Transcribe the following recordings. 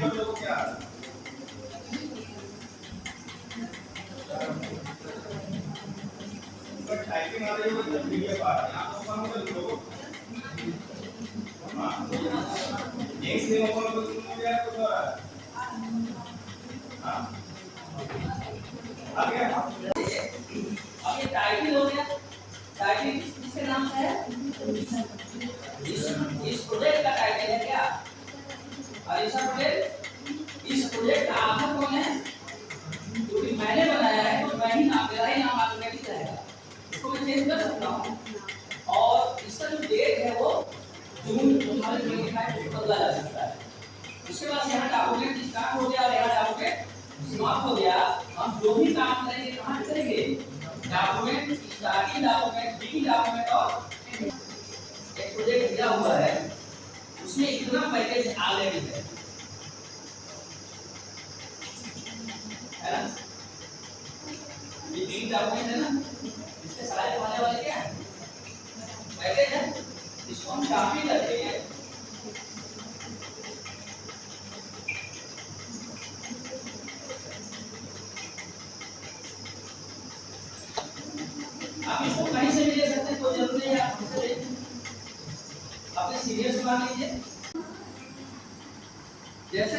अब ये टाइटल हो गया। टाइटल किसके नाम से है? इस प्रोजेक्ट का टाइटल है क्या? और ऐसा प्रोजेक्ट, इस प्रोजेक्ट का आधार कौन है? क्योंकि मैंने बनाया है तो मैं ही नाम, मेरा ही नाम ऑटोमेटिक रहेगा, इसको मैं चेंज कर सकता हूँ। और इसका जो डेट है वो जून 2025 को बदला जा सकता है। उसके बाद यहाँ डॉक्यूमेंट स्टार्ट हो गया और यहाँ डॉक्यूमेंट समाप्त हो गया। हम जो भी काम करेंगे कहाँ करेंगे? Document starting document, beginning document और एक प्रोजेक्ट दिया हुआ है उसमें इतना पैकेज ऑलरेडी है ना? ये बिगिनिंग डॉक्यूमेंट है ना, इसके सारे होने वाले क्या है? पैकेज है। इसको हम कॉपी करते हैं। आप इसको कहीं से भी ले सकते हैं, कोई जरूरी नहीं है आप हमसे ले अपने सीनियर से मांग लीजिए। जैसे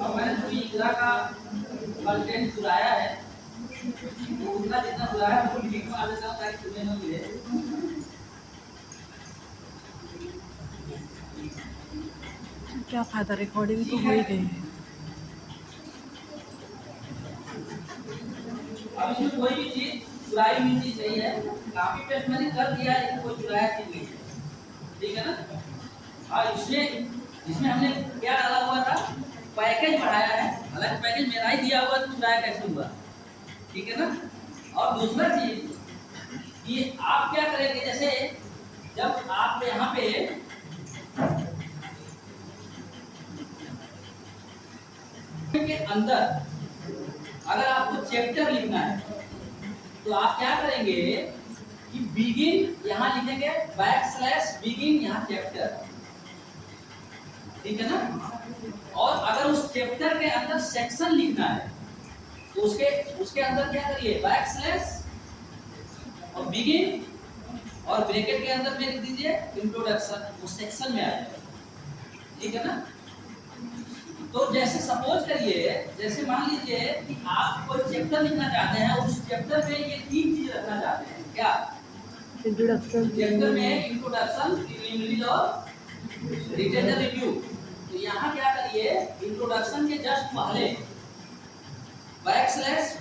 अब मैंने जो इकरा का कंटेंट चुराया है तो उनका जितना चुराया है वो लिख में आ देता हूँ ताकि तुम्हें न मिले। क्या फायदा, रिकॉर्डिंग तो हो ही गई है। अब इसमें कोई भी चीज चुराई हुई चीज नहीं है, कॉपी पेस्ट मैंने कर दिया लेकिन कोई चुराया चीज नहीं है, ठीक है ना? और इसमें हमने क्या डाला हुआ था? पैकेज बढ़ाया है, हालांकि पैकेज मेरा ही दिया हुआ तो चुराया कैसे हुआ, ठीक है ना? और दूसरा चीज ये आप क्या करेंगे, जैसे जब आप यहाँ पे के अंदर अगर आपको चैप्टर लिखना है तो आप क्या करेंगे कि बिगिन यहाँ लिखेंगे \बिगिन यहाँ चैप्टर, ठीक है ना? और अगर उस चैप्टर के अंदर सेक्शन लिखना है तो उसके अंदर क्या करिए? \और बिगिन और ब्रैकेट के अंदर में लिख दीजिए इंट्रोडक्शन, उस सेक्शन में आ जाएगा, ठीक है ना? तो जैसे सपोज करिए, जैसे मान लीजिए कि आप कोई चैप्टर लिखना चाहते हैं, उस चैप्टर में ये तीन चीज रखना चाहते हैं, क्या? इंट्रोडक्शन, चैप्टर में इंट्रोडक्शन, प्रीलिमिनरी और लिटरेचर रिव्यू। तो यहाँ क्या करिए? इंट्रोडक्शन के जस्ट पहले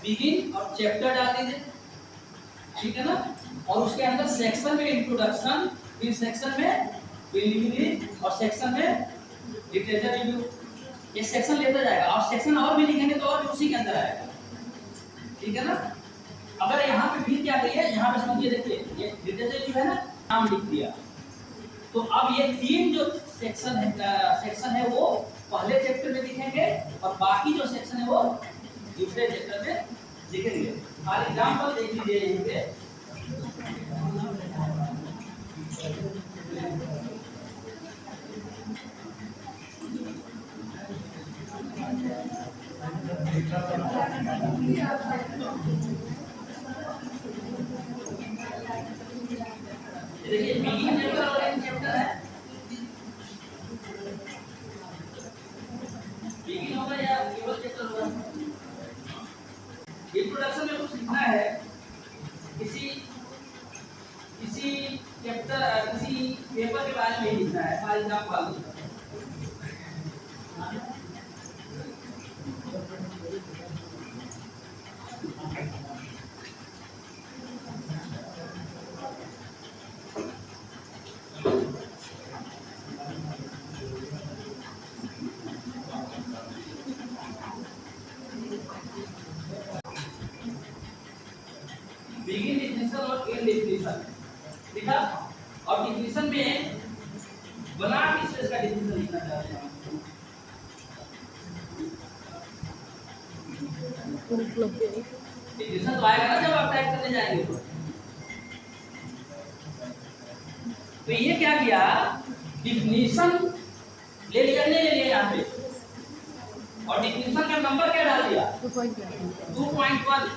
\बिगिन और चैप्टर डाल दीजिए, ठीक है ना? और उसके अंदर सेक्शन में इंट्रोडक्शन, फिर सेक्शन में प्रीलिमिनरी और सेक्शन में लिटरेचर रिव्यू। ये सेक्शन लेता जाएगा और सेक्शन और भी लिखेंगे तो और भी उसी के अंदर आएगा, ठीक है ना? अगर यहाँ पे फिर क्या करिए, यहाँ पे समझिए, देखिए ये लिटरेचर रिव्यू है ना, नाम लिख दिया। तो अब ये तीन जो सेक्शन है वो पहले चैप्टर में लिखेंगे और बाकी जो सेक्शन है वो दूसरे चैप्टर में लिखेंगे। फॉर एग्जांपल देख लीजिए यहीं पे देखिए बिगिन चैप्टर और एंड चैप्टर है। बिगिन होगा या केवल चैप्टर होगा? इंट्रोडक्शन में कुछ लिखना है, किसी चैप्टर किसी पेपर के बारे में ही लिखना है, फॉर एग्जांपल बिगिन डिफिनेशन और एंड डिफिनेशन लिखा, और डिफिनेशन में बना किस चीज का डिफिनेशन लिखना चाहते हैं? डिफिनेशन तो आएगा ना जब आप टाइप करने जाएंगे तो ये क्या किया, डिफिनेशन ले लिया, ले लिया यहाँ पे, और डिफिनेशन का नंबर क्या डाल दिया 2.1,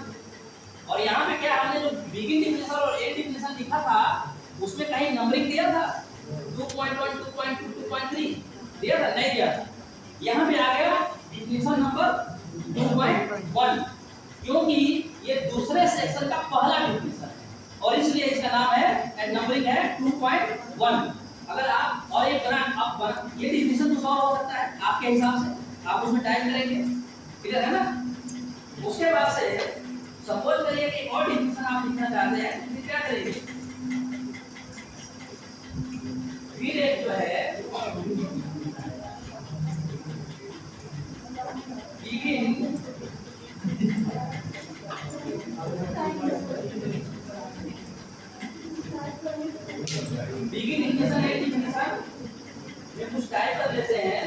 और यहाँ पे क्या हमने जो बिगिन डिफिनेशन और एंड डिफिनेशन लिखा था उसमें कहीं नंबरिंग दिया था 2.1 2.2 2.3 दिया था, नहीं दिया था। यहाँ पे आ गया डिफिनेशन नंबर 2.1, क्योंकि ये दूसरे सेक्शन का पहला डिफिनेशन है और इसलिए इसका नाम है नंबरिंग है 2.1। अगर आप और एक बना ये डिफिनेशन तो सॉल्व हो सकता है आपके हिसाब से, आप उसमें टाइप करेंगे, क्लियर है ना। उसके बाद से सपोज करिए कि एक और डिफिनेशन आप लिखना चाहते हैं, फिर क्या करेंगे, फिर एक जो है बिगिन डिफिनेशन है, डिफिनेशन में कुछ टाइप कर लेते हैं,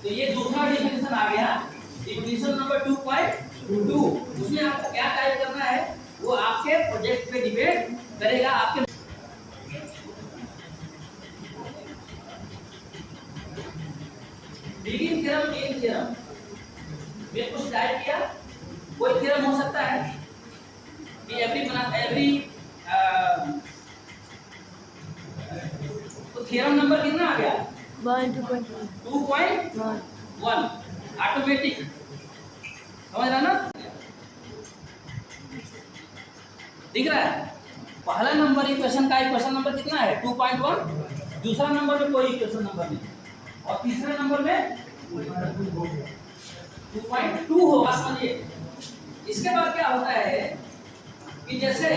तो ये दूसरा डिफिनेशन आ गया, डिफिनेशन नंबर 2.2। उसमें आपको क्या टाइप करना है वो आपके प्रोजेक्ट पे डिपेंड करेगा। आपके बिगिन थ्योरम एंड थ्योरम में कुछ टाइप किया, कोई थ्योरम हो सकता है कि एवरी तो थ्योरम नंबर कितना आ गया 2.1 ऑटोमेटिक, समझ रहा ना, दिख रहा है। पहला नंबर इक्वेशन का इक्वेशन नंबर कितना है 2.1, दूसरा नंबर में कोई इक्वेशन नंबर नहीं, और तीसरे नंबर में 2.2 होगा, समझिए। इसके बाद क्या होता है कि जैसे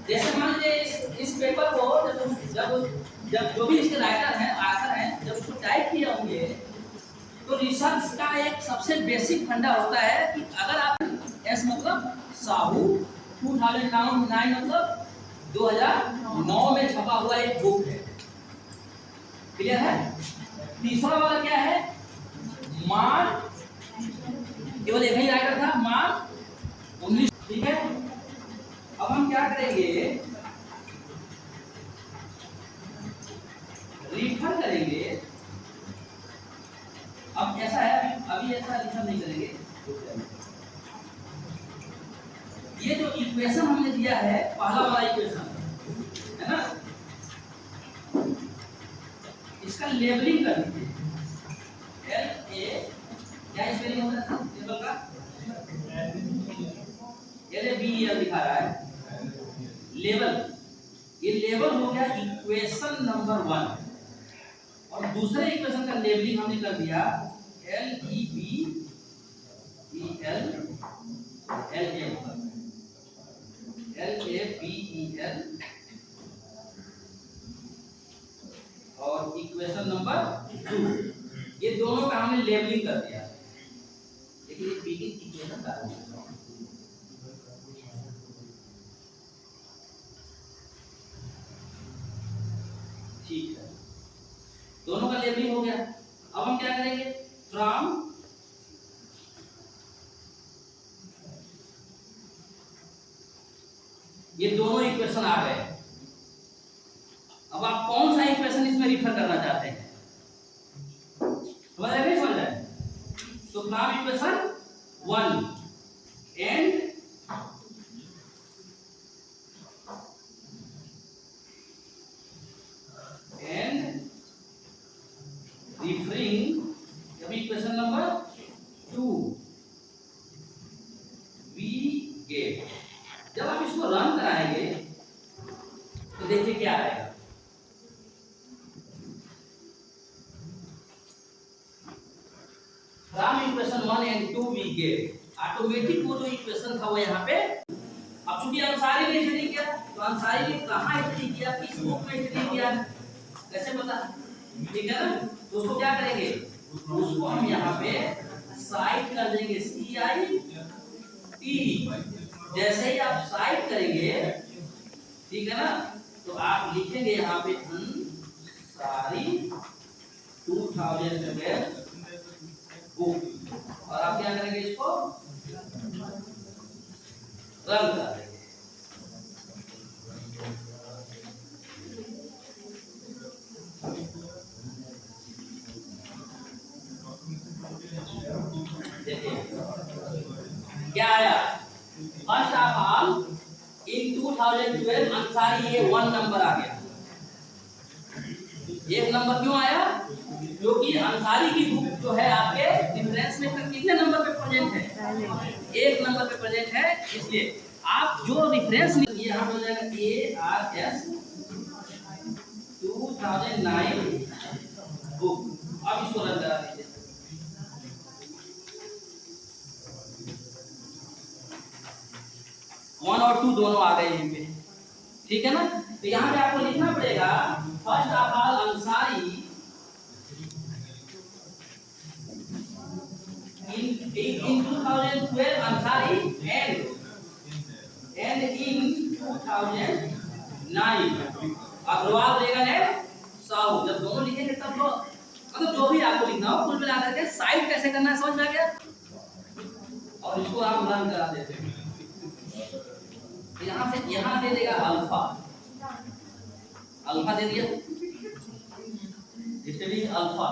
जैसे मान लीजिए इस पेपर को जब जो भी इसके राइटर हैं आथर हैं जब उसको टाइप किए होंगे तो रिसर्च का एक सबसे बेसिक फंडा होता है कि अगर आप एस मतलब साहू 2009 मतलब 2009 में छपा हुआ एक बुक है, क्लियर है। तीसरा वाला क्या है मार्च, केवल एक ही राइटर था मार्च 19, ठीक है। अब हम क्या करेंगे, रिफर करेंगे। अब ऐसा है अभी ऐसा रिफर नहीं करेंगे, ये जो इक्वेशन हमने दिया है पहला वाला इक्वेशन है ना, इसका लेबलिंग कर दीजिए, एल ए क्या स्पेलिंग होता है लेबल का, एल ए बी एल लिखा रहा है लेवल, ये लेवल हो गया इक्वेशन नंबर 1, और दूसरे इक्वेशन का लेबलिंग हमने कर दिया L E B E L L A B E L, और इक्वेशन नंबर 2, ये दोनों का हमने लेबलिंग कर दिया, लेकिन ये बिगिन इक्वेशन का ठीक है, दोनों का लेबलिंग हो गया। अब हम क्या करेंगे, फ्रॉम ये दोनों इक्वेशन आ गए, अब आप कौन सा इक्वेशन इसमें रिफर करना चाहते हैं, समझ रहे हैं, तो फ्रॉम इक्वेशन 1 एंड referring अभी इक्वेशन नंबर 2 वी गेट। जब आप इसको रन कराएंगे तो देखिए क्या आएगा। From equation 1 and 2 we get automatic वो जो इक्वेशन था वो यहाँ पे। अब चूंकि अंसारी ने स्टडी किया तो अंसारी ने कहाँ स्टडी किया, किस बुक में स्टडी किया, कैसे पता? ठीक है ना। तो उसको क्या करेंगे, उसको हम यहाँ पे साइट कर देंगे CIT। जैसे ही आप साइट करेंगे, ठीक है ना, तो आप लिखेंगे यहाँ पे अंसारी 2012 बुक, और आप क्या करेंगे, इसको रन कर देंगे। देखिए क्या आया, first of all in 2012 Ansari ये 1 नंबर आ गया। 1 नंबर क्यों आया? क्योंकि अंसारी की बुक जो है आपके रेफरेंस में कितने नंबर पे प्रेजेंट है? 1 नंबर पे प्रेजेंट है। इसलिए आप जो रेफरेंस ये यहाँ हो जाएगा ARS 2009 बुक। अब इसको रन करा दीजिए। वन और 2 दोनों आ गए यहीं पे, ठीक है ना। तो यहाँ पे आपको लिखना पड़ेगा first of all Ansari in 2012 Ansari and in 2009 Agarwal रेगन है साहू। जब दोनों लिखेंगे तब तो मतलब जो भी आपको लिखना हो कुल मिला करके साइड कैसे करना है समझ में आ गया। और इसको आप रन करा देते हैं। यहाँ से यहाँ दे देगा अल्फा, अल्फा दे दिया, इसलिए अल्फा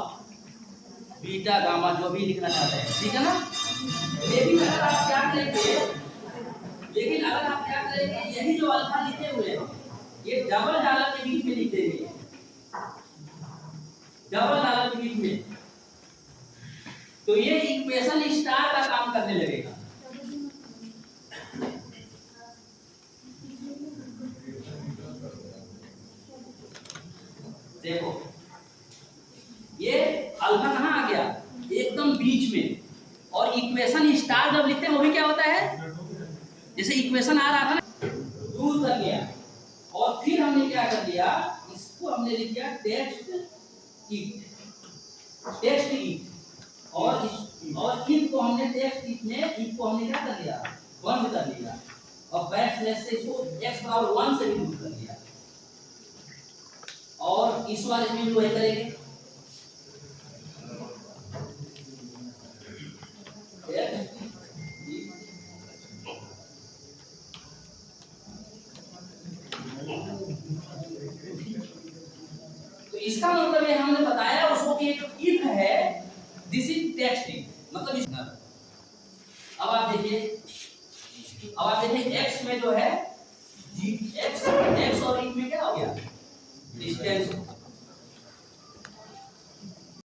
बीटा गामा जो भी लिखना चाहते हैं, ठीक है ना। लेकिन अगर आप क्या करेंगे, यही जो अल्फा लिखे हुए हैं ये डबल डॉलर के बीच में लिख देंगे, डबल डॉलर के बीच में, तो ये इक्वेशन स्टार का काम करने लगेगा। देखो ये अल्फा कहाँ आ गया, एकदम बीच में। और इक्वेशन स्टार जब लिखते हैं वो भी क्या होता है, जैसे इक्वेशन आ रहा था ना दूर तक गया, और फिर हमने क्या कर दिया, इसको हमने लिख दिया टेक्स्ट इट, टेक्स्ट इट, और इट को हमने टेक्स्ट इट में इट को हमने क्या कर दिया, 1 कर दिया, और बैकस्लैश से इसको x बराबर 1 से भी कर दिया। और इस वाले में जो है करेंगे तो इसका मतलब ये हमने बताया उसको कि जो इफ है दिस इज टेक्स्ट इफ, मतलब इस अब आप देखिए x में जो है x और इफ में क्या हो गया डिस्टेंस।